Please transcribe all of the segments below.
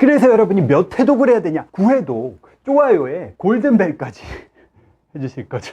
그래서 여러분이 몇 회독을 해야 되냐? 9회독, 좋아요에 골든벨까지 해주실 거죠?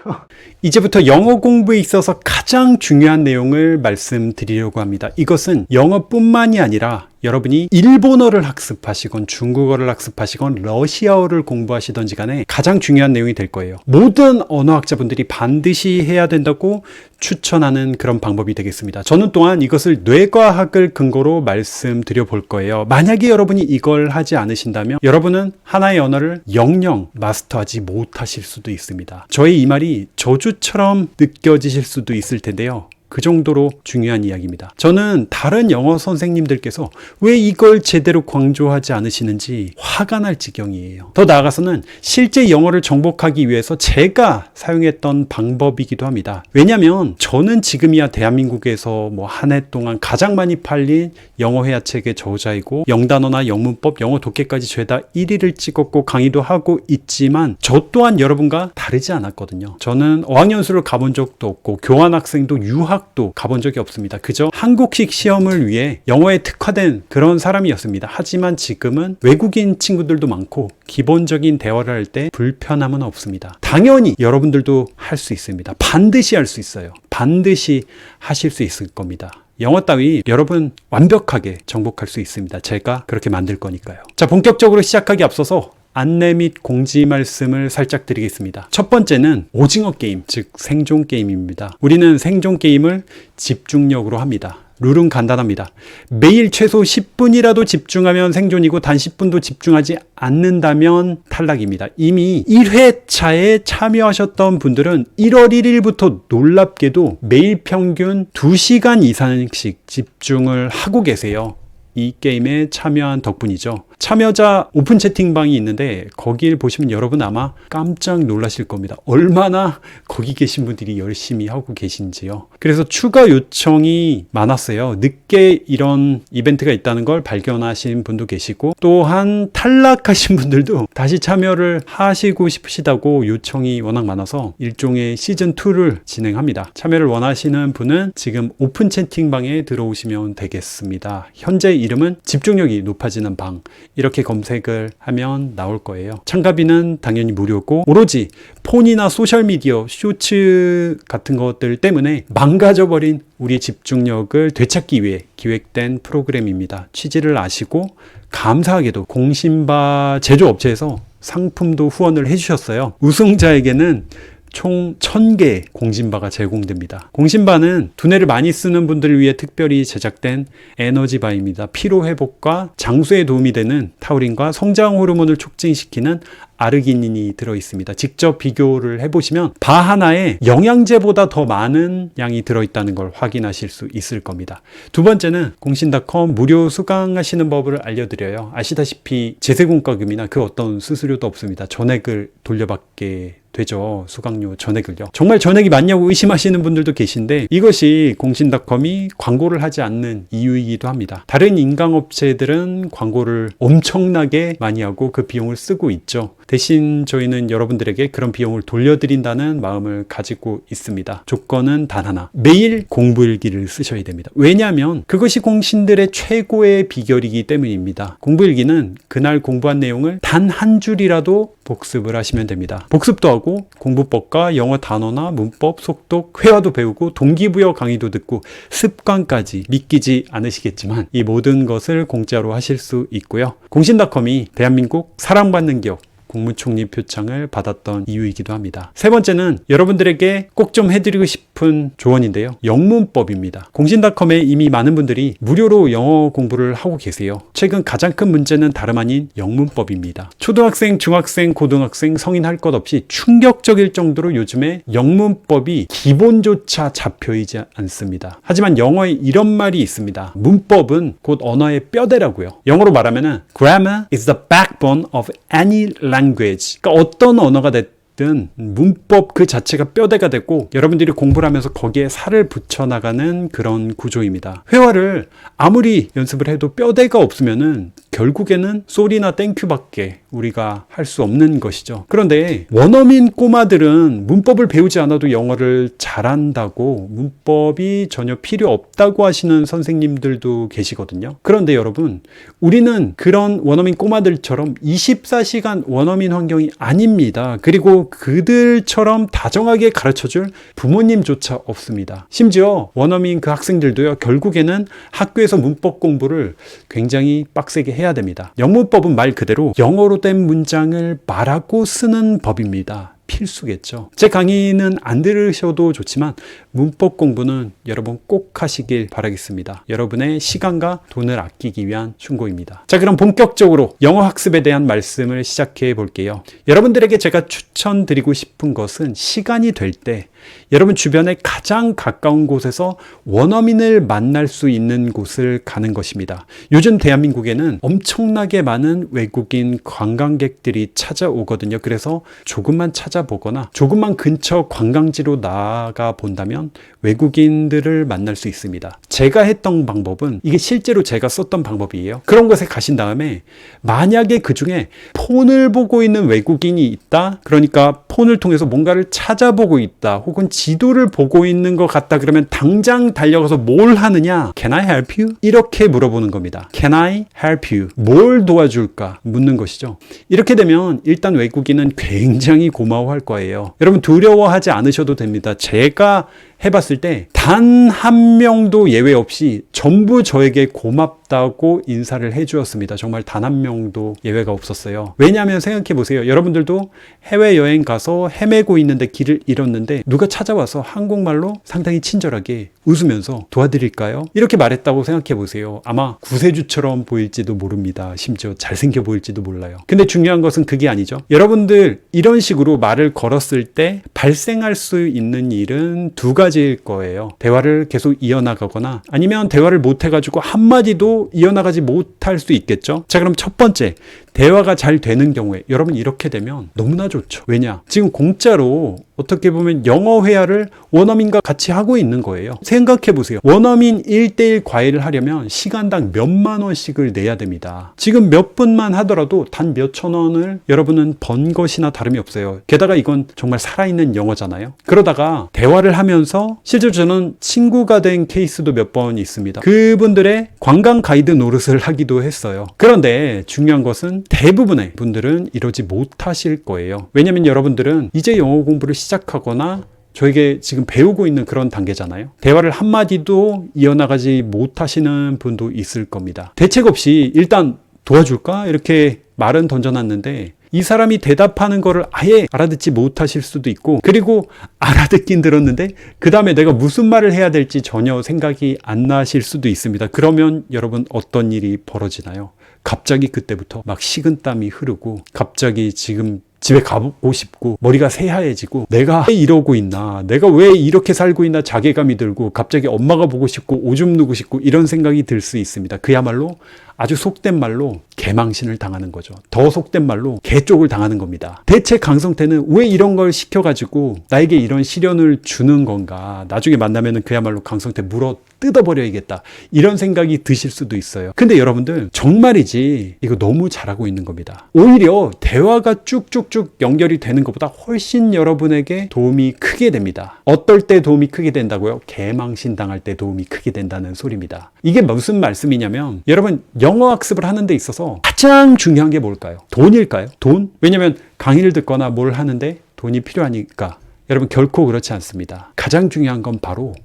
이제부터 영어 공부에 있어서 가장 중요한 내용을 말씀드리려고 합니다. 이것은 영어뿐만이 아니라 여러분이 일본어를 학습하시건 중국어를 학습하시건 러시아어를 공부하시던지 간에 가장 중요한 내용이 될 거예요. 모든 언어학자분들이 반드시 해야 된다고 추천하는 그런 방법이 되겠습니다. 저는 또한 이것을 뇌과학을 근거로 말씀드려 볼 거예요. 만약에 여러분이 이걸 하지 않으신다면 여러분은 하나의 언어를 영영 마스터하지 못하실 수도 있습니다. 저의 이 말이 저주처럼 느껴지실 수도 있을 텐데요. 그 정도로 중요한 이야기입니다. 저는 다른 영어 선생님들께서 왜 이걸 제대로 강조하지 않으시는지 화가 날 지경이에요. 더 나아가서는 실제 영어를 정복하기 위해서 제가 사용했던 방법이기도 합니다. 왜냐하면 저는 지금이야 대한민국에서 한 해 동안 가장 많이 팔린 영어 회화책의 저자이고 영단어나 영문법, 영어 독해까지 죄다 1위를 찍었고 강의도 하고 있지만 저 또한 여러분과 다르지 않았거든요. 저는 어학연수를 가본 적도 없고 교환학생도 유학도 가본 적이 없습니다. 그저 한국식 시험을 위해 영어에 특화된 그런 사람이었습니다. 하지만 지금은 외국인 친구들도 많고 기본적인 대화를 할 때 불편함은 없습니다. 당연히 여러분들도 할 수 있습니다. 반드시 할 수 있어요. 반드시 하실 수 있을 겁니다. 영어 따위 여러분 완벽하게 정복할 수 있습니다. 제가 그렇게 만들 거니까요. 자, 본격적으로 시작하기 앞서서 안내 및 공지 말씀을 살짝 드리겠습니다. 첫 번째는 오징어 게임, 즉 생존 게임입니다. 우리는 생존 게임을 집중력으로 합니다. 룰은 간단합니다. 매일 최소 10분이라도 집중하면 생존이고 단 10분도 집중하지 않는다면 탈락입니다. 이미 1회차에 참여하셨던 분들은 1월 1일부터 놀랍게도 매일 평균 2시간 이상씩 집중을 하고 계세요. 이 게임에 참여한 덕분이죠. 참여자 오픈 채팅방이 있는데 거길 보시면 여러분 아마 깜짝 놀라실 겁니다. 얼마나 거기 계신 분들이 열심히 하고 계신지요. 그래서 추가 요청이 많았어요. 늦게 이런 이벤트가 있다는 걸 발견하신 분도 계시고 또한 탈락하신 분들도 다시 참여를 하시고 싶으시다고 요청이 워낙 많아서 일종의 시즌2를 진행합니다. 참여를 원하시는 분은 지금 오픈 채팅방에 들어오시면 되겠습니다. 현재 이름은 집중력이 높아지는 방, 이렇게 검색을 하면 나올 거예요. 참가비는 당연히 무료고 오로지 폰이나 소셜미디어, 쇼츠 같은 것들 때문에 망가져버린 우리 집중력을 되찾기 위해 기획된 프로그램입니다. 취지를 아시고 감사하게도 공신바 제조업체에서 상품도 후원을 해주셨어요. 우승자에게는 총 1000개의 공신바가 제공됩니다. 공신바는 두뇌를 많이 쓰는 분들을 위해 특별히 제작된 에너지바입니다. 피로회복과 장수에 도움이 되는 타우린과 성장 호르몬을 촉진시키는 아르기닌이 들어있습니다. 직접 비교를 해보시면 바 하나에 영양제보다 더 많은 양이 들어있다는 걸 확인하실 수 있을 겁니다. 두 번째는 공신닷컴 무료 수강하시는 법을 알려드려요. 아시다시피 제세공과금이나 그 어떤 수수료도 없습니다. 전액을 돌려받게 되죠. 수강료 전액을요. 정말 전액이 맞냐고 의심하시는 분들도 계신데 이것이 공신닷컴이 광고를 하지 않는 이유이기도 합니다. 다른 인강업체들은 광고를 엄청나게 많이 하고 그 비용을 쓰고 있죠. 대신 저희는 여러분들에게 그런 비용을 돌려드린다는 마음을 가지고 있습니다. 조건은 단 하나. 매일 공부일기를 쓰셔야 됩니다. 왜냐하면 그것이 공신들의 최고의 비결이기 때문입니다. 공부일기는 그날 공부한 내용을 단 한 줄이라도 복습을 하시면 됩니다. 복습도 하고 공부법과 영어 단어나 문법, 속독, 회화도 배우고 동기부여 강의도 듣고 습관까지 믿기지 않으시겠지만 이 모든 것을 공짜로 하실 수 있고요. 공신닷컴이 대한민국 사랑받는 기업 국무총리 표창을 받았던 이유이기도 합니다. 세 번째는 여러분들에게 꼭 좀 해드리고 싶은 조언인데요. 영문법입니다. 공신닷컴에 이미 많은 분들이 무료로 영어 공부를 하고 계세요. 최근 가장 큰 문제는 다름 아닌 영문법입니다. 초등학생, 중학생, 고등학생, 성인 할 것 없이 충격적일 정도로 요즘에 영문법이 기본조차 잡혀있지 않습니다. 하지만 영어에 이런 말이 있습니다. 문법은 곧 언어의 뼈대라고요. 영어로 말하면 Grammar is the backbone of any language. 그러니까 어떤 언어가 됐든 있든 문법 그 자체가 뼈대가 되고 여러분들이 공부를 하면서 거기에 살을 붙여나가는 그런 구조입니다. 회화를 아무리 연습을 해도 뼈대가 없으면은 결국에는 쏘리나 땡큐밖에 우리가 할 수 없는 것이죠. 그런데 원어민 꼬마들은 문법을 배우지 않아도 영어를 잘한다고, 문법이 전혀 필요 없다고 하시는 선생님들도 계시거든요. 그런데 여러분, 우리는 그런 원어민 꼬마들처럼 24시간 원어민 환경이 아닙니다. 그리고 그들처럼 다정하게 가르쳐줄 부모님조차 없습니다. 심지어 원어민 그 학생들도요, 결국에는 학교에서 문법 공부를 굉장히 빡세게 해야 됩니다. 영문법은 말 그대로 영어로 된 문장을 말하고 쓰는 법입니다. 필수겠죠. 제 강의는 안 들으셔도 좋지만 문법 공부는 여러분 꼭 하시길 바라겠습니다. 여러분의 시간과 돈을 아끼기 위한 충고입니다. 자, 그럼 본격적으로 영어 학습에 대한 말씀을 시작해 볼게요. 여러분들에게 제가 추천드리고 싶은 것은 시간이 될 때 여러분 주변에 가장 가까운 곳에서 원어민을 만날 수 있는 곳을 가는 것입니다. 요즘 대한민국에는 엄청나게 많은 외국인 관광객들이 찾아오거든요. 그래서 조금만 찾아보거나 조금만 근처 관광지로 나가 본다면 외국인들을 만날 수 있습니다. 제가 했던 방법은, 이게 실제로 제가 썼던 방법이에요. 그런 곳에 가신 다음에 만약에 그 중에 폰을 보고 있는 외국인이 있다, 그러니까 폰을 통해서 뭔가를 찾아보고 있다, 혹은 지도를 보고 있는 것 같다, 그러면 당장 달려가서 뭘 하느냐? Can I help you? 이렇게 물어보는 겁니다. Can I help you? 뭘 도와줄까? 묻는 것이죠. 이렇게 되면 일단 외국인은 굉장히 고마워할 거예요. 여러분 두려워하지 않으셔도 됩니다. 제가 해봤을 때 단 한 명도 예외 없이 전부 저에게 고맙다고 인사를 해주었습니다. 정말 단 한 명도 예외가 없었어요. 왜냐하면 생각해 보세요. 여러분들도 해외여행 가서 헤매고 있는데 길을 잃었는데 누가 찾아와서 한국말로 상당히 친절하게 웃으면서 도와드릴까요? 이렇게 말했다고 생각해 보세요. 아마 구세주처럼 보일지도 모릅니다. 심지어 잘생겨 보일지도 몰라요. 근데 중요한 것은 그게 아니죠. 여러분들 이런 식으로 말을 걸었을 때 발생할 수 있는 일은 두 가지일 거예요. 대화를 계속 이어나가거나 아니면 대화를 못해가지고 한마디도 이어나가지 못할 수 있겠죠. 자, 그럼 첫 번째, 대화가 잘 되는 경우에 여러분 이렇게 되면 너무나 좋죠. 왜냐? 지금 공짜로 어떻게 보면 영어 회화를 원어민과 같이 하고 있는 거예요. 생각해 보세요. 원어민 1대1 과외를 하려면 시간당 몇만 원씩을 내야 됩니다. 지금 몇 분만 하더라도 단 몇천 원을 여러분은 번 것이나 다름이 없어요. 게다가 이건 정말 살아있는 영어잖아요. 그러다가 대화를 하면서 실제로 저는 친구가 된 케이스도 몇 번 있습니다. 그분들의 관광 가이드 노릇을 하기도 했어요. 그런데 중요한 것은 대부분의 분들은 이러지 못하실 거예요. 왜냐하면 여러분들은 이제 영어 공부를 시작하거나 저에게 지금 배우고 있는 그런 단계잖아요. 대화를 한마디도 이어나가지 못하시는 분도 있을 겁니다. 대책 없이 일단 도와줄까? 이렇게 말은 던져놨는데 이 사람이 대답하는 거를 아예 알아듣지 못하실 수도 있고, 그리고 알아듣긴 들었는데 그 다음에 내가 무슨 말을 해야 될지 전혀 생각이 안 나실 수도 있습니다. 그러면 여러분 어떤 일이 벌어지나요? 갑자기 그때부터 막 식은땀이 흐르고 갑자기 지금 집에 가고 싶고 머리가 새하얘지고 내가 왜 이러고 있나, 내가 왜 이렇게 살고 있나 자괴감이 들고 갑자기 엄마가 보고 싶고 오줌 누고 싶고 이런 생각이 들 수 있습니다. 그야말로 아주 속된 말로 개망신을 당하는 거죠. 더 속된 말로 개쪽을 당하는 겁니다. 대체 강성태는 왜 이런 걸 시켜가지고 나에게 이런 시련을 주는 건가, 나중에 만나면은 그야말로 강성태 물어 뜯어버려야겠다, 이런 생각이 드실 수도 있어요. 근데 여러분들 정말이지 이거 너무 잘하고 있는 겁니다. 오히려 대화가 쭉쭉쭉 연결이 되는 것보다 훨씬 여러분에게 도움이 크게 됩니다. 어떨 때 도움이 크게 된다고요? 개망신 당할 때 도움이 크게 된다는 소리입니다. 이게 무슨 말씀이냐면, 여러분 영어 학습을 하는 데 있어서 가장 중요한 게 뭘까요? 돈일까요? 돈? 왜냐면 강의를 듣거나 뭘 하는데 돈이 필요하니까. 여러분 결코 그렇지 않습니다. 가장 중요한 건 바로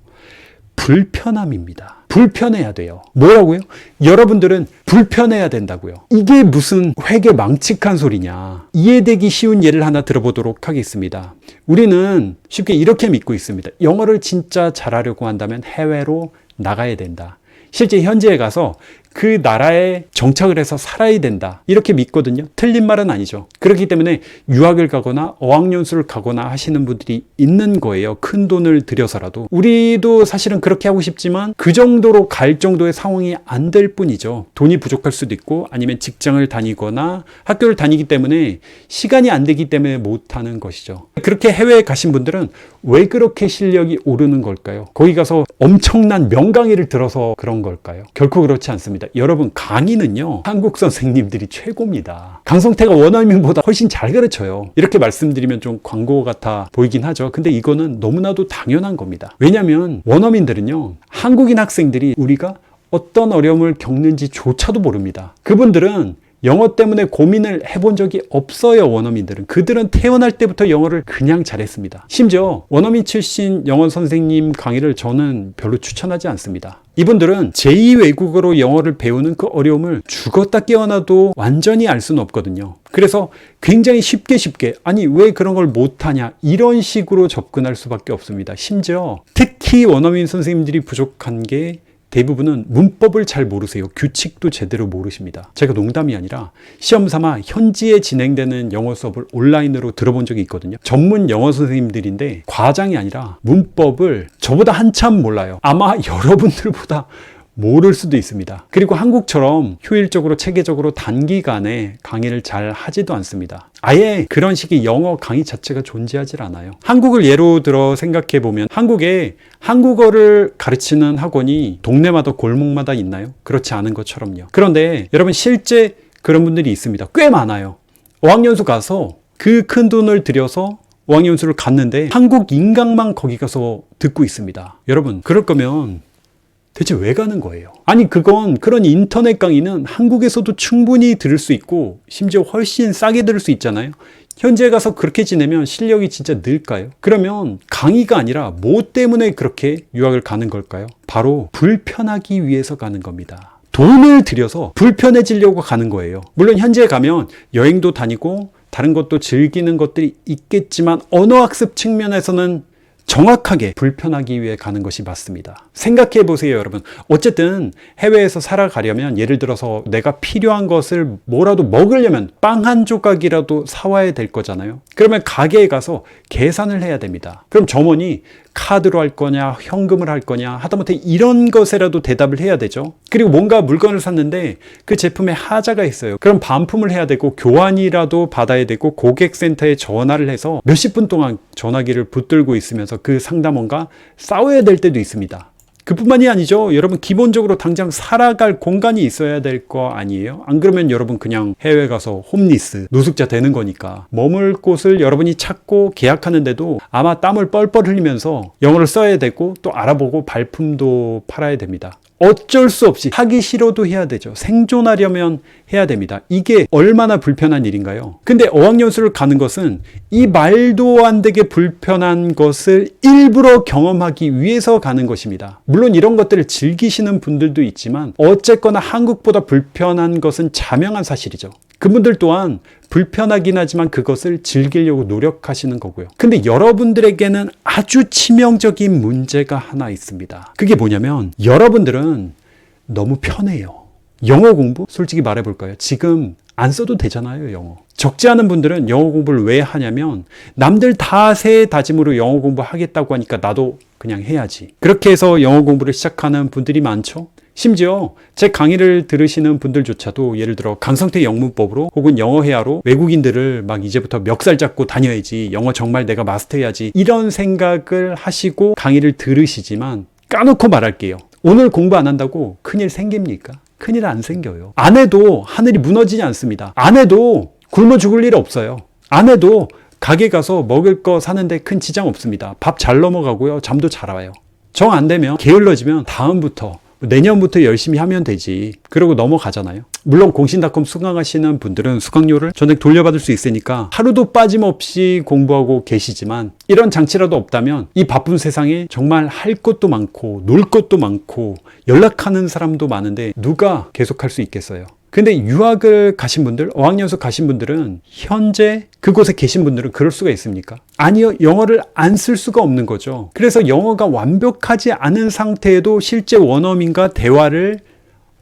불편함입니다. 불편해야 돼요. 뭐라고요? 여러분들은 불편해야 된다고요. 이게 무슨 회계망측한 소리냐. 이해되기 쉬운 예를 하나 들어보도록 하겠습니다. 우리는 쉽게 이렇게 믿고 있습니다. 영어를 진짜 잘하려고 한다면 해외로 나가야 된다. 실제 현지에 가서 그 나라에 정착을 해서 살아야 된다. 이렇게 믿거든요. 틀린 말은 아니죠. 그렇기 때문에 유학을 가거나 어학연수를 가거나 하시는 분들이 있는 거예요. 큰 돈을 들여서라도. 우리도 사실은 그렇게 하고 싶지만 그 정도로 갈 정도의 상황이 안 될 뿐이죠. 돈이 부족할 수도 있고 아니면 직장을 다니거나 학교를 다니기 때문에 시간이 안 되기 때문에 못하는 것이죠. 그렇게 해외에 가신 분들은 왜 그렇게 실력이 오르는 걸까요? 거기 가서 엄청난 명강의를 들어서 그런 걸까요? 결코 그렇지 않습니다. 여러분, 강의는요, 한국 선생님들이 최고입니다. 강성태가 원어민보다 훨씬 잘 가르쳐요. 이렇게 말씀드리면 좀 광고 같아 보이긴 하죠. 근데 이거는 너무나도 당연한 겁니다. 왜냐하면 원어민들은요, 한국인 학생들이 우리가 어떤 어려움을 겪는지조차도 모릅니다. 그분들은 영어 때문에 고민을 해본 적이 없어요. 원어민들은. 그들은 태어날 때부터 영어를 그냥 잘했습니다. 심지어 원어민 출신 영어 선생님 강의를 저는 별로 추천하지 않습니다. 이분들은 제2 외국어로 영어를 배우는 그 어려움을 죽었다 깨어나도 완전히 알 수는 없거든요. 그래서 굉장히 쉽게 아니 왜 그런 걸 못하냐 이런 식으로 접근할 수밖에 없습니다. 심지어 특히 원어민 선생님들이 부족한 게 대부분은 문법을 잘 모르세요. 규칙도 제대로 모르십니다. 제가 농담이 아니라 시험 삼아 현지에 진행되는 영어 수업을 온라인으로 들어본 적이 있거든요. 전문 영어 선생님들인데 과장이 아니라 문법을 저보다 한참 몰라요. 아마 여러분들보다 모를 수도 있습니다. 그리고 한국처럼 효율적으로 체계적으로 단기간에 강의를 잘 하지도 않습니다. 아예 그런 식의 영어 강의 자체가 존재하지 않아요. 한국을 예로 들어 생각해 보면 한국에 한국어를 가르치는 학원이 동네마다 골목마다 있나요? 그렇지 않은 것처럼요. 그런데 여러분 실제 그런 분들이 있습니다. 꽤 많아요. 어학연수 가서 그 큰 돈을 들여서 어학연수를 갔는데 한국 인강만 거기 가서 듣고 있습니다. 여러분 그럴 거면 대체 왜 가는 거예요? 아니 그런 인터넷 강의는 한국에서도 충분히 들을 수 있고 심지어 훨씬 싸게 들을 수 있잖아요. 현지에 가서 그렇게 지내면 실력이 진짜 늘까요? 그러면 강의가 아니라 뭐 때문에 그렇게 유학을 가는 걸까요? 바로 불편하기 위해서 가는 겁니다. 돈을 들여서 불편해지려고 가는 거예요. 물론 현지에 가면 여행도 다니고 다른 것도 즐기는 것들이 있겠지만 언어학습 측면에서는 정확하게 불편하기 위해 가는 것이 맞습니다. 생각해 보세요, 여러분. 어쨌든 해외에서 살아가려면 예를 들어서 내가 필요한 것을 뭐라도 먹으려면 빵 한 조각이라도 사와야 될 거잖아요. 그러면 가게에 가서 계산을 해야 됩니다. 그럼 점원이 카드로 할 거냐, 현금을 할 거냐, 하다못해 이런 것에라도 대답을 해야 되죠. 그리고 뭔가 물건을 샀는데 그 제품에 하자가 있어요. 그럼 반품을 해야 되고 교환이라도 받아야 되고 고객센터에 전화를 해서 몇십 분 동안 전화기를 붙들고 있으면서 그 상담원과 싸워야 될 때도 있습니다. 그뿐만이 아니죠. 여러분 기본적으로 당장 살아갈 공간이 있어야 될 거 아니에요? 안 그러면 여러분 그냥 해외 가서 홈리스, 노숙자 되는 거니까 머물 곳을 여러분이 찾고 계약하는데도 아마 땀을 뻘뻘 흘리면서 영어를 써야 되고 또 알아보고 발품도 팔아야 됩니다. 어쩔 수 없이 하기 싫어도 해야 되죠. 생존하려면 해야 됩니다. 이게 얼마나 불편한 일인가요? 근데 어학연수를 가는 것은 이 말도 안 되게 불편한 것을 일부러 경험하기 위해서 가는 것입니다. 물론 이런 것들을 즐기시는 분들도 있지만 어쨌거나 한국보다 불편한 것은 자명한 사실이죠. 그분들 또한 불편하긴 하지만 그것을 즐기려고 노력하시는 거고요. 근데 여러분들에게는 아주 치명적인 문제가 하나 있습니다. 그게 뭐냐면 여러분들은 너무 편해요. 영어 공부? 솔직히 말해볼까요? 지금 안 써도 되잖아요, 영어. 적지 않은 분들은 영어 공부를 왜 하냐면 남들 다 새 다짐으로 영어 공부하겠다고 하니까 나도 그냥 해야지. 그렇게 해서 영어 공부를 시작하는 분들이 많죠. 심지어 제 강의를 들으시는 분들조차도 예를 들어 강성태 영문법으로 혹은 영어 회화로 외국인들을 막 이제부터 멱살 잡고 다녀야지, 영어 정말 내가 마스터해야지, 이런 생각을 하시고 강의를 들으시지만 까놓고 말할게요. 오늘 공부 안 한다고 큰일 생깁니까? 큰일 안 생겨요. 안 해도 하늘이 무너지지 않습니다. 안 해도 굶어 죽을 일 없어요. 안 해도 가게 가서 먹을 거 사는데 큰 지장 없습니다. 밥 잘 넘어가고요. 잠도 잘 와요. 정 안 되면 게을러지면 다음부터 내년부터 열심히 하면 되지. 그러고 넘어가잖아요. 물론 공신닷컴 수강하시는 분들은 수강료를 전액 돌려받을 수 있으니까 하루도 빠짐없이 공부하고 계시지만 이런 장치라도 없다면 이 바쁜 세상에 정말 할 것도 많고 놀 것도 많고 연락하는 사람도 많은데 누가 계속할 수 있겠어요? 근데 유학을 가신 분들, 어학연수 가신 분들은 현재 그곳에 계신 분들은 그럴 수가 있습니까? 아니요, 영어를 안 쓸 수가 없는 거죠. 그래서 영어가 완벽하지 않은 상태에도 실제 원어민과 대화를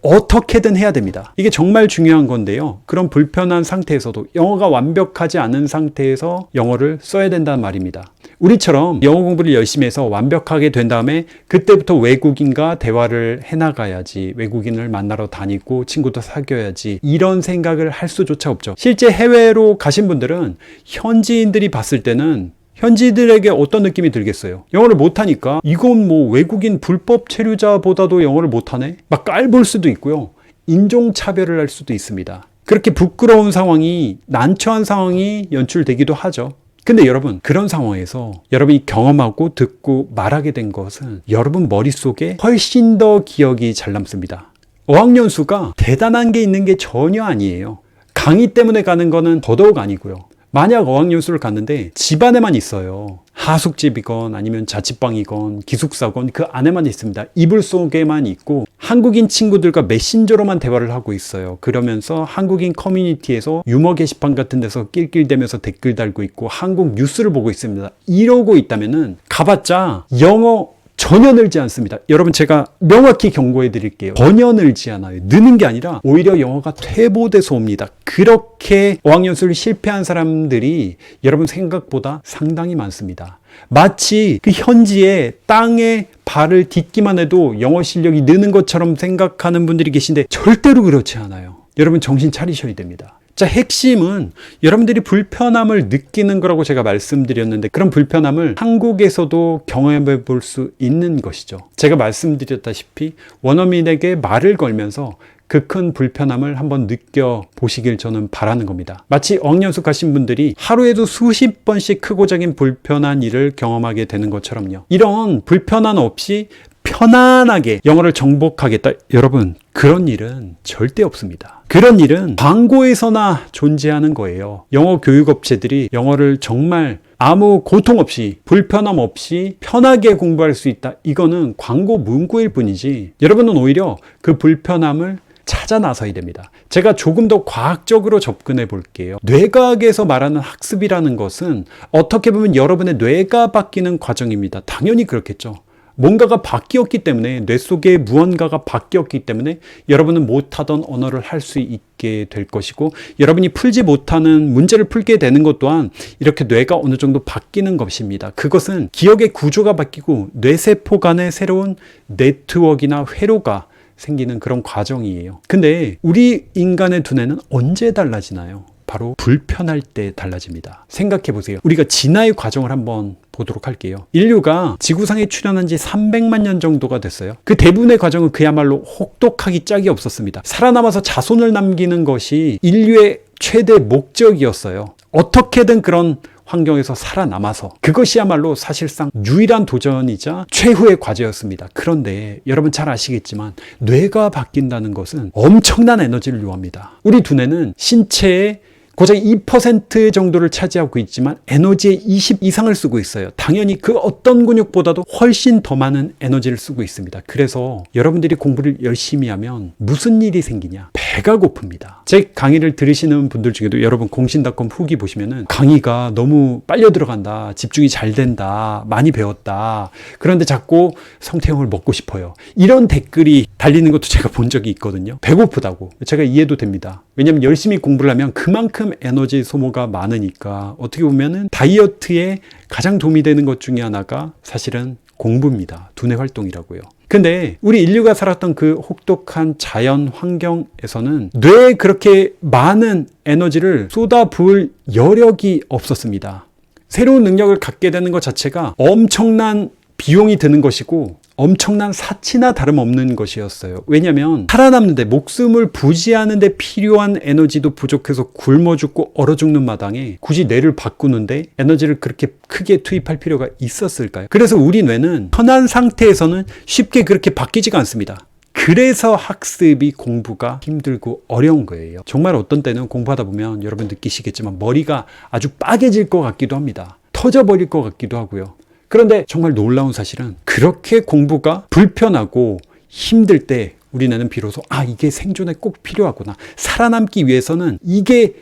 어떻게든 해야 됩니다. 이게 정말 중요한 건데요. 그런 불편한 상태에서도 영어가 완벽하지 않은 상태에서 영어를 써야 된다는 말입니다. 우리처럼 영어 공부를 열심히 해서 완벽하게 된 다음에 그때부터 외국인과 대화를 해나가야지, 외국인을 만나러 다니고 친구도 사귀어야지, 이런 생각을 할 수조차 없죠. 실제 해외로 가신 분들은 현지인들이 봤을 때는 현지인들에게 어떤 느낌이 들겠어요? 영어를 못하니까 이건 뭐 외국인 불법 체류자보다도 영어를 못하네? 막 깔볼 수도 있고요. 인종차별을 할 수도 있습니다. 그렇게 부끄러운 상황이, 난처한 상황이 연출되기도 하죠. 근데 여러분, 그런 상황에서 여러분이 경험하고 듣고 말하게 된 것은 여러분 머릿속에 훨씬 더 기억이 잘 남습니다. 어학연수가 대단한 게 있는 게 전혀 아니에요. 강의 때문에 가는 거는 더더욱 아니고요. 만약 어학연수를 갔는데 집 안에만 있어요. 하숙집이건 아니면 자취방이건 기숙사건 그 안에만 있습니다. 이불 속에만 있고 한국인 친구들과 메신저로만 대화를 하고 있어요. 그러면서 한국인 커뮤니티에서 유머 게시판 같은 데서 낄낄대면서 댓글 달고 있고 한국 뉴스를 보고 있습니다. 이러고 있다면은 가봤자 영어 전혀 늘지 않습니다. 여러분, 제가 명확히 경고해 드릴게요. 전혀 늘지 않아요. 느는 게 아니라 오히려 영어가 퇴보돼서 옵니다. 그렇게 어학연수를 실패한 사람들이 여러분 생각보다 상당히 많습니다. 마치 그 현지의 땅에 발을 딛기만 해도 영어 실력이 느는 것처럼 생각하는 분들이 계신데 절대로 그렇지 않아요. 여러분 정신 차리셔야 됩니다. 자, 핵심은 여러분들이 불편함을 느끼는 거라고 제가 말씀드렸는데 그런 불편함을 한국에서도 경험해 볼 수 있는 것이죠. 제가 말씀드렸다시피 원어민에게 말을 걸면서 그 큰 불편함을 한번 느껴보시길 저는 바라는 겁니다. 마치 어학연수 가신 분들이 하루에도 수십 번씩 크고 작은 불편한 일을 경험하게 되는 것처럼요. 이런 불편함 없이 편안하게 영어를 정복하겠다. 여러분, 그런 일은 절대 없습니다. 그런 일은 광고에서나 존재하는 거예요. 영어 교육업체들이 영어를 정말 아무 고통 없이, 불편함 없이 편하게 공부할 수 있다. 이거는 광고 문구일 뿐이지 여러분은 오히려 그 불편함을 찾아 나서야 됩니다. 제가 조금 더 과학적으로 접근해 볼게요. 뇌과학에서 말하는 학습이라는 것은 어떻게 보면 여러분의 뇌가 바뀌는 과정입니다. 당연히 그렇겠죠. 뭔가가 바뀌었기 때문에, 뇌 속에 무언가가 바뀌었기 때문에 여러분은 못하던 언어를 할 수 있게 될 것이고, 여러분이 풀지 못하는 문제를 풀게 되는 것 또한 이렇게 뇌가 어느 정도 바뀌는 것입니다. 그것은 기억의 구조가 바뀌고 뇌세포 간의 새로운 네트워크나 회로가 생기는 그런 과정이에요. 근데 우리 인간의 두뇌는 언제 달라지나요? 바로 불편할 때 달라집니다. 생각해 보세요. 우리가 진화의 과정을 한번 보도록 할게요. 인류가 지구상에 출현한 지 300만 년 정도가 됐어요. 그 대부분의 과정은 그야말로 혹독하기 짝이 없었습니다. 살아남아서 자손을 남기는 것이 인류의 최대 목적이었어요. 어떻게든 그런 환경에서 살아남아서, 그것이야말로 사실상 유일한 도전이자 최후의 과제였습니다. 그런데 여러분 잘 아시겠지만 뇌가 바뀐다는 것은 엄청난 에너지를 요합니다. 우리 두뇌는 신체의 고작 2% 정도를 차지하고 있지만 에너지의 20 이상을 쓰고 있어요. 당연히 그 어떤 근육보다도 훨씬 더 많은 에너지를 쓰고 있습니다. 그래서 여러분들이 공부를 열심히 하면 무슨 일이 생기냐? 배가 고픕니다. 제 강의를 들으시는 분들 중에도 여러분 공신닷컴 후기 보시면은 강의가 너무 빨려 들어간다, 집중이 잘 된다, 많이 배웠다, 그런데 자꾸 성태형을 먹고 싶어요, 이런 댓글이 달리는 것도 제가 본 적이 있거든요. 배고프다고. 제가 이해도 됩니다. 왜냐하면 열심히 공부를 하면 그만큼 에너지 소모가 많으니까. 어떻게 보면은 다이어트에 가장 도움이 되는 것 중에 하나가 사실은 공부입니다. 두뇌 활동이라고요. 근데 우리 인류가 살았던 그 혹독한 자연 환경에서는 뇌에 그렇게 많은 에너지를 쏟아부을 여력이 없었습니다. 새로운 능력을 갖게 되는 것 자체가 엄청난 비용이 드는 것이고 엄청난 사치나 다름없는 것이었어요. 왜냐하면 살아남는데, 목숨을 부지하는데 필요한 에너지도 부족해서 굶어 죽고 얼어 죽는 마당에 굳이 뇌를 바꾸는데 에너지를 그렇게 크게 투입할 필요가 있었을까요? 그래서 우리 뇌는 편한 상태에서는 쉽게 그렇게 바뀌지가 않습니다. 그래서 학습이, 공부가 힘들고 어려운 거예요. 정말 어떤 때는 공부하다 보면 여러분 느끼시겠지만 머리가 아주 빠개질 것 같기도 합니다. 터져버릴 것 같기도 하고요. 그런데 정말 놀라운 사실은 그렇게 공부가 불편하고 힘들 때 우리는 비로소 이게 생존에 꼭 필요하구나, 살아남기 위해서는 이게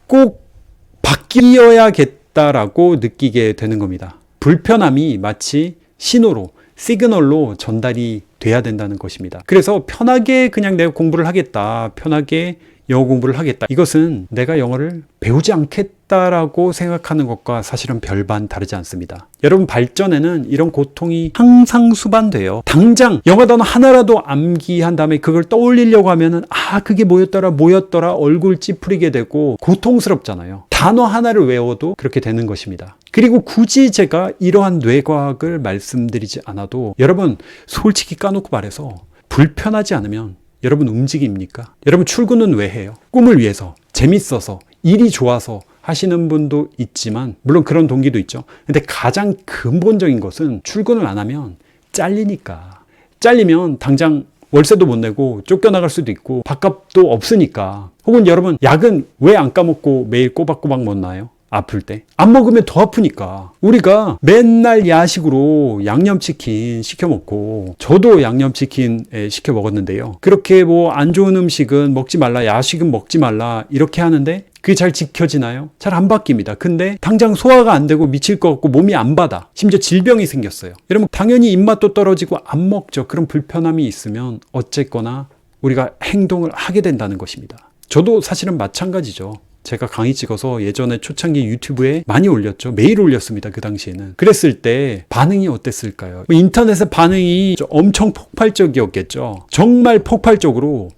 꼭 바뀌어야겠다라고 느끼게 되는 겁니다. 불편함이 마치 신호로, 시그널로 전달이 돼야 된다는 것입니다. 그래서 편하게 그냥 내가 공부를 하겠다, 편하게 영어 공부를 하겠다, 이것은 내가 영어를 배우지 않겠다라고 생각하는 것과 사실은 별반 다르지 않습니다. 여러분, 발전에는 이런 고통이 항상 수반돼요. 당장 영어 단어 하나라도 암기한 다음에 그걸 떠올리려고 하면은 그게 뭐였더라 얼굴 찌푸리게 되고 고통스럽잖아요. 단어 하나를 외워도 그렇게 되는 것입니다. 그리고 굳이 제가 이러한 뇌과학을 말씀드리지 않아도 여러분, 솔직히 까놓고 말해서 불편하지 않으면 여러분 움직입니까? 여러분, 출근은 왜 해요? 꿈을 위해서, 재밌어서, 일이 좋아서 하시는 분도 있지만, 물론 그런 동기도 있죠. 근데 가장 근본적인 것은 출근을 안 하면 잘리니까. 잘리면 당장 월세도 못 내고 쫓겨나갈 수도 있고 밥값도 없으니까. 혹은 여러분, 약은 왜 안 까먹고 매일 꼬박꼬박 먹나요? 아플 때. 안 먹으면 더 아프니까. 우리가 맨날 야식으로 양념치킨 시켜 먹고, 저도 양념치킨 시켜 먹었는데요. 그렇게 뭐 안 좋은 음식은 먹지 말라, 야식은 먹지 말라 이렇게 하는데 그게 잘 지켜지나요? 잘 안 바뀝니다. 근데 당장 소화가 안 되고 미칠 것 같고 몸이 안 받아. 심지어 질병이 생겼어요. 여러분, 당연히 입맛도 떨어지고 안 먹죠. 그런 불편함이 있으면 어쨌거나 우리가 행동을 하게 된다는 것입니다. 저도 사실은 마찬가지죠. 제가 강의 찍어서 예전에 초창기 유튜브에 많이 올렸죠. 매일 올렸습니다. 그 당시에는. 그랬을 때 반응이 어땠을까요? 인터넷의 반응이 엄청 폭발적이었겠죠. 정말 폭발적으로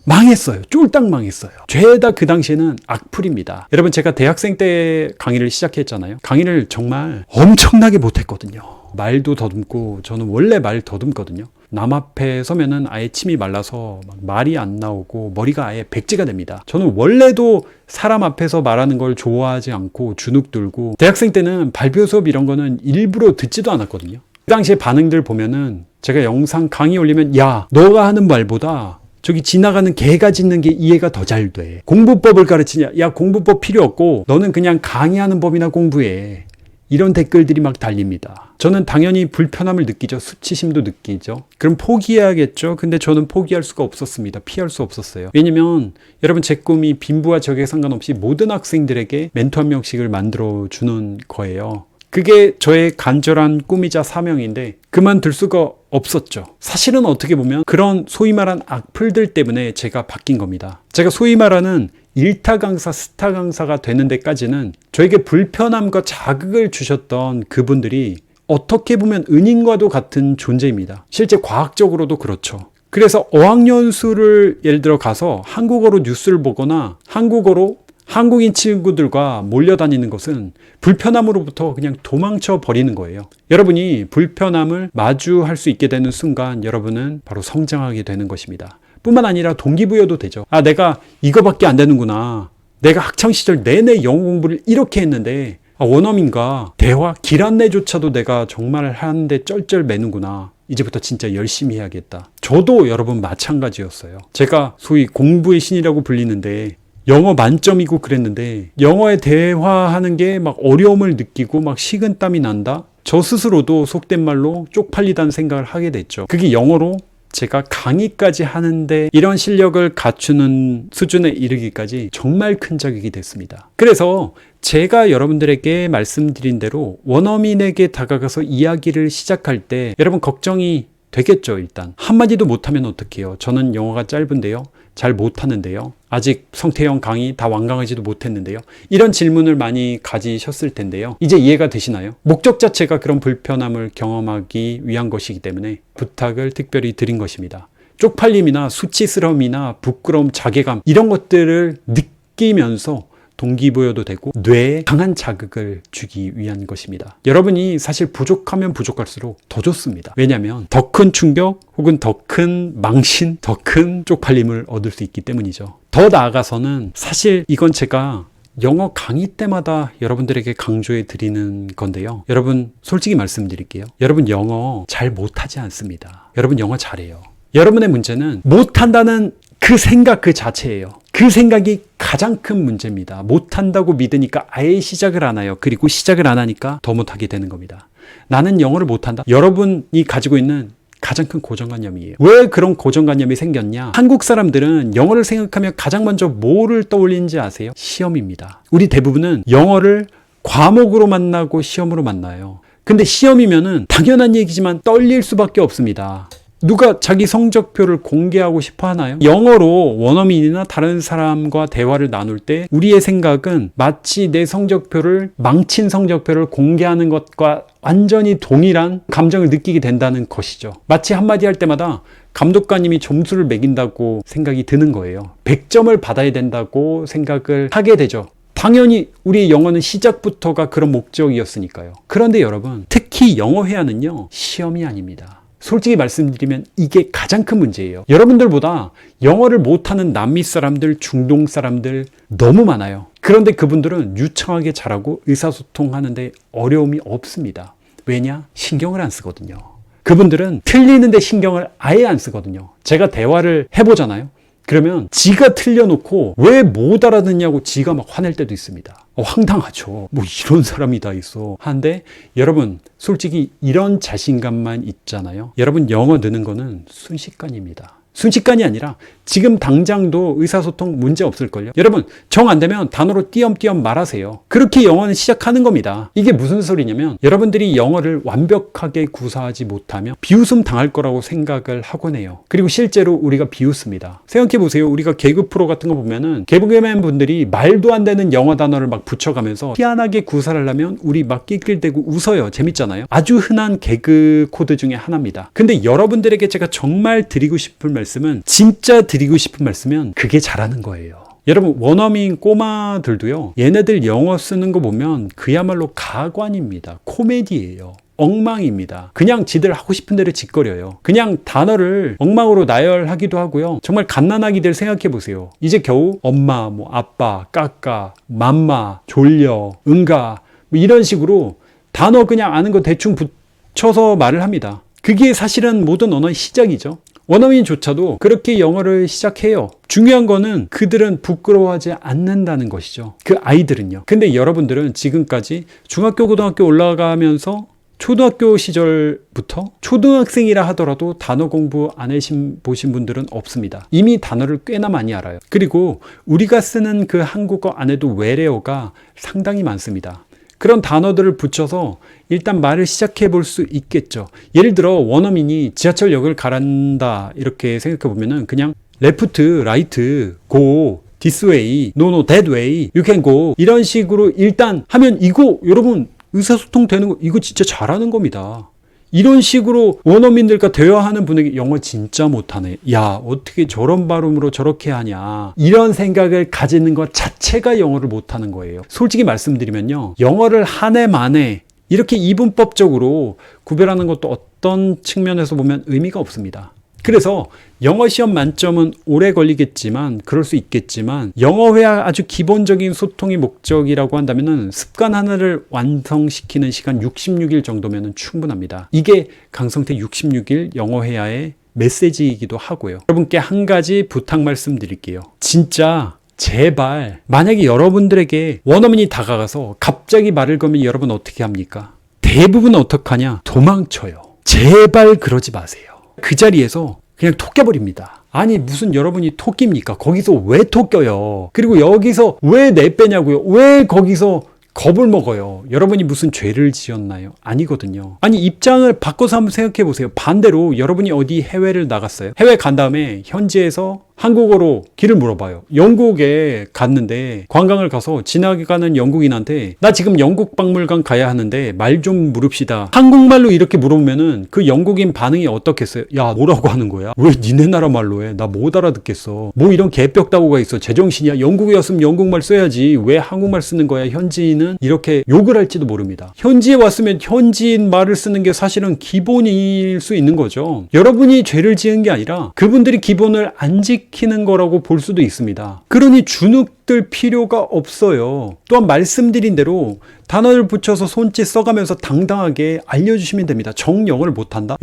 망했어요. 쫄딱 망했어요. 죄다 그 당시에는 악플입니다. 여러분, 제가 대학생 때 강의를 시작했잖아요. 강의를 정말 엄청나게 못했거든요. 말도 더듬고, 저는 원래 말 더듬거든요. 남 앞에 서면은 아예 침이 말라서 말이 안 나오고 머리가 아예 백지가 됩니다. 저는 원래도 사람 앞에서 말하는 걸 좋아하지 않고 주눅 들고, 대학생 때는 발표 수업 이런 거는 일부러 듣지도 않았거든요. 그 당시에 반응들 보면은 제가 영상 강의 올리면, 야, 너가 하는 말보다 저기 지나가는 개가 짖는 게 이해가 더 잘 돼. 공부법을 가르치냐? 야, 공부법 필요 없고 너는 그냥 강의하는 법이나 공부해. 이런 댓글들이 막 달립니다. 저는 당연히 불편함을 느끼죠. 수치심도 느끼죠. 그럼 포기해야겠죠. 근데 저는 포기할 수가 없었습니다. 피할 수 없었어요. 왜냐면 여러분, 제 꿈이 빈부와 적에 상관없이 모든 학생들에게 멘토 한 명씩을 만들어 주는 거예요. 그게 저의 간절한 꿈이자 사명인데 그만둘 수가 없었죠. 사실은 어떻게 보면 그런 소위 말한 악플들 때문에 제가 바뀐 겁니다. 제가 소위 말하는 일타 강사, 스타 강사가 되는 데까지는 저에게 불편함과 자극을 주셨던 그분들이 어떻게 보면 은인과도 같은 존재입니다. 실제 과학적으로도 그렇죠. 그래서 어학연수를 예를 들어 가서 한국어로 뉴스를 보거나 한국어로 한국인 친구들과 몰려다니는 것은 불편함으로부터 그냥 도망쳐 버리는 거예요. 여러분이 불편함을 마주할 수 있게 되는 순간 여러분은 바로 성장하게 되는 것입니다. 뿐만 아니라 동기부여도 되죠. 내가 이거밖에 안 되는구나. 내가 학창시절 내내 영어 공부를 이렇게 했는데 원어민과 대화 길 안내조차도 내가 정말 하는데 쩔쩔매는구나. 이제부터 진짜 열심히 해야겠다. 저도 여러분 마찬가지였어요. 제가 소위 공부의 신이라고 불리는데 영어 만점이고 그랬는데 영어에 대화하는 게 막 어려움을 느끼고 막 식은땀이 난다? 저 스스로도 속된 말로 쪽팔리다는 생각을 하게 됐죠. 그게 영어로 제가 강의까지 하는데 이런 실력을 갖추는 수준에 이르기까지 정말 큰 자극이 됐습니다. 그래서 제가 여러분들에게 말씀드린 대로 원어민에게 다가가서 이야기를 시작할 때 여러분 걱정이 되겠죠. 일단 한마디도 못하면 어떡해요. 저는 영어가 짧은데요. 잘 못하는데요. 아직 성태형 강의 다 완강하지도 못했는데요. 이런 질문을 많이 가지셨을 텐데요. 이제 이해가 되시나요? 목적 자체가 그런 불편함을 경험하기 위한 것이기 때문에 부탁을 특별히 드린 것입니다. 쪽팔림이나 수치스러움이나 부끄러움, 자괴감 이런 것들을 느끼면서 동기부여도 되고 뇌에 강한 자극을 주기 위한 것입니다. 여러분이 사실 부족하면 부족할수록 더 좋습니다. 왜냐하면 더 큰 충격 혹은 더 큰 망신, 더 큰 쪽팔림을 얻을 수 있기 때문이죠. 더 나아가서는 사실 이건 제가 영어 강의 때마다 여러분들에게 강조해 드리는 건데요. 여러분 솔직히 말씀드릴게요. 여러분 영어 잘 못하지 않습니다. 여러분 영어 잘해요. 여러분의 문제는 못한다는 그 생각 그 자체예요. 그 생각이 가장 큰 문제입니다. 못한다고 믿으니까 아예 시작을 안 해요. 그리고 시작을 안 하니까 더 못하게 되는 겁니다. 나는 영어를 못한다. 여러분이 가지고 있는 가장 큰 고정관념이에요. 왜 그런 고정관념이 생겼냐? 한국 사람들은 영어를 생각하면 가장 먼저 뭐를 떠올리는지 아세요? 시험입니다. 우리 대부분은 영어를 과목으로 만나고 시험으로 만나요. 근데 시험이면은 당연한 얘기지만 떨릴 수밖에 없습니다. 누가 자기 성적표를 공개하고 싶어 하나요? 영어로 원어민이나 다른 사람과 대화를 나눌 때 우리의 생각은 마치 내 성적표를, 망친 성적표를 공개하는 것과 완전히 동일한 감정을 느끼게 된다는 것이죠. 마치 한마디 할 때마다 감독관님이 점수를 매긴다고 생각이 드는 거예요. 100점을 받아야 된다고 생각을 하게 되죠. 당연히 우리 영어는 시작부터가 그런 목적이었으니까요. 그런데 여러분, 특히 영어 회화는요, 시험이 아닙니다. 솔직히 말씀드리면 이게 가장 큰 문제예요. 여러분들보다 영어를 못하는 남미 사람들, 중동 사람들 너무 많아요. 그런데 그분들은 유창하게 잘하고 의사소통하는데 어려움이 없습니다. 왜냐? 신경을 안 쓰거든요. 그분들은 틀리는데 신경을 아예 안 쓰거든요. 제가 대화를 해보잖아요. 그러면 지가 틀려놓고 왜 못 알아듣냐고 지가 막 화낼 때도 있습니다. 황당하죠. 뭐 이런 사람이 다 있어. 한데 여러분, 솔직히 이런 자신감만 있잖아요. 여러분, 영어 느는 거는 순식간입니다. 순식간이 아니라 지금 당장도 의사소통 문제 없을걸요. 여러분, 정 안 되면 단어로 띄엄띄엄 말하세요. 그렇게 영어는 시작하는 겁니다. 이게 무슨 소리냐면 여러분들이 영어를 완벽하게 구사하지 못하면 비웃음 당할 거라고 생각을 하곤 해요. 그리고 실제로 우리가 비웃습니다. 생각해보세요. 우리가 개그 프로 같은 거 보면은 개그맨 분들이 말도 안 되는 영어 단어를 막 붙여가면서 희한하게 구사를 하려면 우리 막 낄낄대고 웃어요. 재밌잖아요. 아주 흔한 개그 코드 중에 하나입니다. 근데 여러분들에게 제가 정말 드리고 싶은 말씀은, 진짜 드리고 싶은 말씀은 그게 잘하는 거예요. 여러분, 원어민 꼬마들도요, 얘네들 영어 쓰는 거 보면 그야말로 가관입니다. 코미디예요. 엉망입니다. 그냥 지들 하고 싶은 대로 짓거려요. 그냥 단어를 엉망으로 나열하기도 하고요. 정말 갓난아기들 생각해 보세요. 이제 겨우 엄마, 뭐 아빠, 까까, 맘마, 졸려, 응가, 뭐 이런 식으로 단어 그냥 아는 거 대충 붙여서 말을 합니다. 그게 사실은 모든 언어의 시작이죠. 원어민조차도 그렇게 영어를 시작해요. 중요한 거는 그들은 부끄러워하지 않는다는 것이죠. 그 아이들은요. 근데 여러분들은 지금까지 중학교, 고등학교 올라가면서 초등학교 시절부터 초등학생이라 하더라도 단어 공부 안 해보신 분들은 없습니다. 이미 단어를 꽤나 많이 알아요. 그리고 우리가 쓰는 그 한국어 안에도 외래어가 상당히 많습니다. 그런 단어들을 붙여서 일단 말을 시작해 볼 수 있겠죠. 예를 들어 원어민이 지하철역을 가란다 이렇게 생각해 보면은 그냥 left, right, go, this way, no, no, that way, you can go 이런 식으로 일단 하면 이거 여러분 의사소통 되는 거 이거 진짜 잘하는 겁니다. 이런 식으로 원어민들과 대화하는 분에게 영어 진짜 못하네. 야, 어떻게 저런 발음으로 저렇게 하냐. 이런 생각을 가지는 것 자체가 영어를 못하는 거예요. 솔직히 말씀드리면요. 영어를 한 해 만에 이렇게 이분법적으로 구별하는 것도 어떤 측면에서 보면 의미가 없습니다. 그래서 영어 시험 만점은 오래 걸리겠지만 그럴 수 있겠지만 영어 회화 아주 기본적인 소통이 목적이라고 한다면 습관 하나를 완성시키는 시간 66일 정도면 충분합니다. 이게 강성태 66일 영어 회화의 메시지이기도 하고요. 여러분께 한 가지 부탁 말씀드릴게요. 진짜 제발 만약에 여러분들에게 원어민이 다가가서 갑자기 말을 걸면 여러분 어떻게 합니까? 대부분 어떡하냐? 도망쳐요. 제발 그러지 마세요. 그 자리에서 그냥 톡 깨버립니다. 아니 무슨 여러분이 토끼입니까? 거기서 왜 톡 껴요? 그리고 여기서 왜 내빼냐고요? 왜 거기서 겁을 먹어요? 여러분이 무슨 죄를 지었나요? 아니거든요. 아니 입장을 바꿔서 한번 생각해 보세요. 반대로 여러분이 어디 해외를 나갔어요. 해외 간 다음에 현지에서 한국어로 길을 물어봐요. 영국에 갔는데 관광을 가서 지나가는 영국인한테 나 지금 영국 박물관 가야 하는데 말 좀 물읍시다. 한국말로 이렇게 물어보면은 그 영국인 반응이 어떻겠어요? 야 뭐라고 하는 거야? 왜 니네 나라 말로 해? 나 못 알아듣겠어. 뭐 이런 개벽다구가 있어. 제정신이야. 영국에 왔으면 영국말 써야지. 왜 한국말 쓰는 거야? 현지인은 이렇게 욕을 할지도 모릅니다. 현지에 왔으면 현지인 말을 쓰는 게 사실은 기본일 수 있는 거죠. 여러분이 죄를 지은 게 아니라 그분들이 기본을 안 지키는 거라고 볼 수도 있습니다. 그러니 주눅들 필요가 없어요. 또한 말씀드린 대로 단어를 붙여서 손짓 써가면서 당당하게 알려주시면 됩니다. 정영어를 못한다?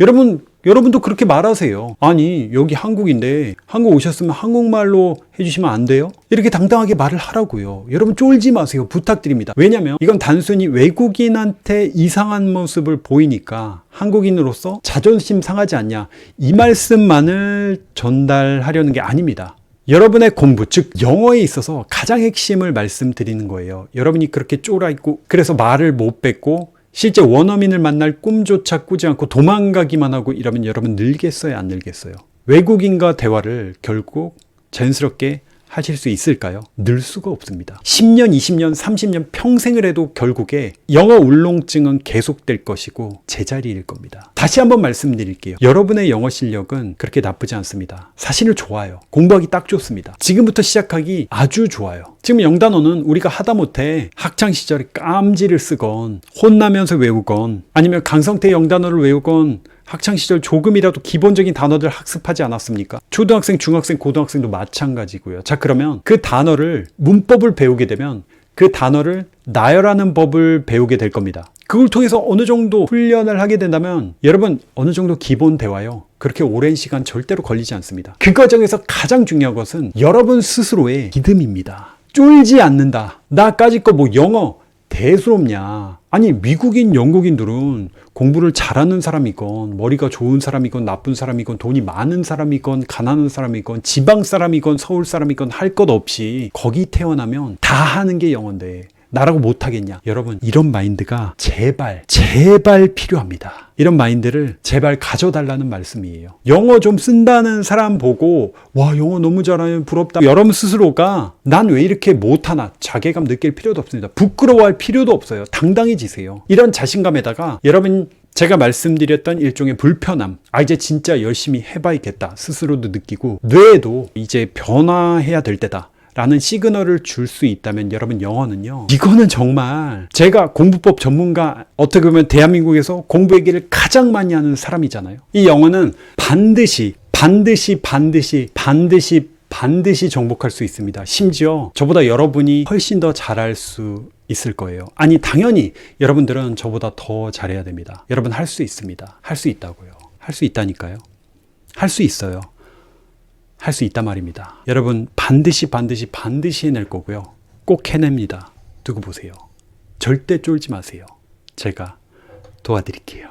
여러분도 그렇게 말하세요. 아니 여기 한국인데 한국 오셨으면 한국말로 해주시면 안 돼요? 이렇게 당당하게 말을 하라고요. 여러분 쫄지 마세요. 부탁드립니다. 왜냐면 이건 단순히 외국인한테 이상한 모습을 보이니까 한국인으로서 자존심 상하지 않냐 이 말씀만을 전달하려는 게 아닙니다. 여러분의 공부, 즉 영어에 있어서 가장 핵심을 말씀드리는 거예요. 여러분이 그렇게 쫄아있고 그래서 말을 못 뱉고 실제 원어민을 만날 꿈조차 꾸지 않고 도망가기만 하고 이러면 여러분 늘겠어요, 안 늘겠어요? 외국인과 대화를 결국 자연스럽게 하실 수 있을까요? 늘 수가 없습니다. 10년, 20년, 30년 평생을 해도 결국에 영어 울렁증은 계속될 것이고 제자리일 겁니다. 다시 한번 말씀드릴게요. 여러분의 영어 실력은 그렇게 나쁘지 않습니다. 사실은 좋아요. 공부하기 딱 좋습니다. 지금부터 시작하기 아주 좋아요. 지금 영단어는 우리가 하다못해 학창시절에 깜지를 쓰건 혼나면서 외우건 아니면 강성태 영단어를 외우건 학창시절 조금이라도 기본적인 단어들 학습하지 않았습니까? 초등학생, 중학생, 고등학생도 마찬가지고요. 자, 그러면 그 단어를 문법을 배우게 되면 그 단어를 나열하는 법을 배우게 될 겁니다. 그걸 통해서 어느 정도 훈련을 하게 된다면 여러분 어느 정도 기본 대화요. 그렇게 오랜 시간 절대로 걸리지 않습니다. 그 과정에서 가장 중요한 것은 여러분 스스로의 믿음입니다. 쫄지 않는다. 나까짓 거 뭐 영어 대수롭냐. 아니 미국인, 영국인들은 공부를 잘하는 사람이건 머리가 좋은 사람이건 나쁜 사람이건 돈이 많은 사람이건 가난한 사람이건 지방 사람이건 서울 사람이건 할 것 없이 거기 태어나면 다 하는 게 영어인데 나라고 못하겠냐. 여러분 이런 마인드가 제발 필요합니다. 이런 마인드를 제발 가져달라는 말씀이에요. 영어 좀 쓴다는 사람 보고 와 영어 너무 잘하네 부럽다. 여러분 스스로가 난 왜 이렇게 못하나 자괴감 느낄 필요도 없습니다. 부끄러워할 필요도 없어요. 당당해지세요. 이런 자신감에다가 여러분 제가 말씀드렸던 일종의 불편함, 이제 진짜 열심히 해봐야겠다 스스로도 느끼고 뇌에도 이제 변화해야 될 때다 라는 시그널을 줄 수 있다면 여러분 영어는요, 이거는 정말 제가 공부법 전문가, 어떻게 보면 대한민국에서 공부 얘기를 가장 많이 하는 사람이잖아요. 이 영어는 반드시 정복할 수 있습니다. 심지어 저보다 여러분이 훨씬 더 잘할 수 있을 거예요. 아니 당연히 여러분들은 저보다 더 잘해야 됩니다. 여러분 할 수 있습니다. 할 수 있다고요. 할 수 있다니까요. 할 수 있어요. 할 수 있단 말입니다. 여러분 반드시 해낼 거고요. 꼭 해냅니다. 두고 보세요. 절대 쫄지 마세요. 제가 도와드릴게요.